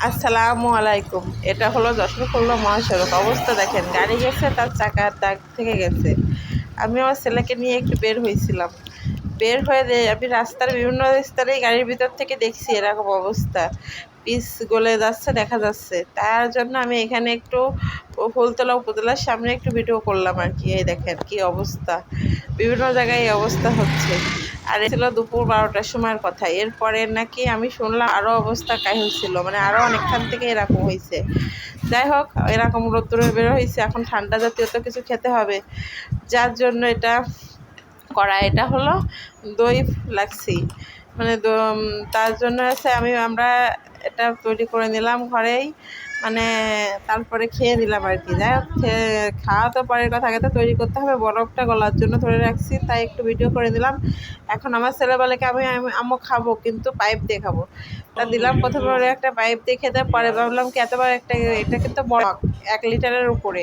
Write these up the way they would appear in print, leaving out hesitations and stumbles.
আসসালামু আলাইকুম। এটা হলো যশোর খুলনা মহাসড়ক। অবস্থা দেখেন, গাড়ি গেছে, তার চাকার দাগ থেকে গেছে। আমি আমার ছেলেকে নিয়ে একটু বের হয়েছিলাম। বের হয়ে আমি রাস্তার বিভিন্ন স্তরেই গাড়ির ভিতর থেকে দেখছি এরকম অবস্থা, পিচ গলে যাচ্ছে দেখা যাচ্ছে। তার জন্য আমি এখানে একটু ফুলতলা উপজেলার সামনে একটু ভিডিও করলাম আর কি। এই দেখেন কি অবস্থা, বিভিন্ন জায়গায় এই অবস্থা হচ্ছে। আর ছিল দুপুর 12টার সময়ের কথা। এরপরে নাকি আমি শুনলাম আরও অবস্থা কাহিল ছিল, মানে আরও অনেকখান থেকে এরকম হয়েছে। যাই হোক, এরকম রোদ্দুরে বের হয়েছে, এখন ঠান্ডা জাতীয় তো কিছু খেতে হবে, যার জন্য এটা করা। এটা হলো দই লাচ্ছি, মানে তার জন্য আছে আমরা এটা তৈরি করে নিলাম ঘরেই, মানে তারপরে খেয়ে নিলাম আর কি। যাই হোক, খাওয়া তো পরের কথা, আগে তো তৈরি করতে হবে। বরফটা গলার জন্য ধরে রাখছি, তাই একটু ভিডিও করে দিলাম। এখন আমার ছেলেবেলাকে আম্মু খাবো, কিন্তু পাইপ দিয়ে খাবো। তা দিলাম প্রথমে ওরা একটা পাইপ দিয়ে খেতে, পরে ভাবলাম কি এতবার একটা, এটা কিন্তু বড় 1 লিটারের উপরে।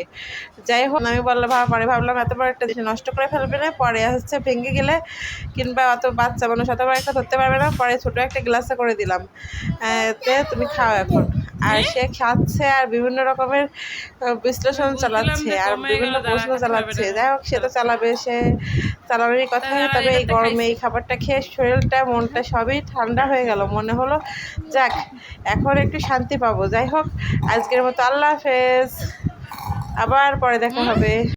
যাই হোক, আমি বললাম পরে ভাবলাম এতবার একটা জিনিস নষ্ট করে ফেলবে না, পরে হচ্ছে ভেঙে গেলে কিংবা অত বাচ্চা মানুষ অতবার একটা ধরতে পারবে না, পরে ছোটো একটা গ্লাসে করে দিলাম, তুমি খাও এখন। আর সে খাচ্ছে আর বিভিন্ন রকমের বিশ্লেষণ চালাচ্ছে আর বিভিন্ন প্রশ্ন চালাচ্ছে। যাই হোক, সে তো চালাবে, সে চালানোরই কথা। তবে এই গরমে এই খাবারটা খেয়ে শরীরটা মনটা সবই ঠান্ডা হয়ে গেল। মনে হলো যাক, এখন একটু শান্তি পাবো। যাই হোক, আজকের মতো আল্লাহ হাফেজ, আবার পরে দেখা হবে।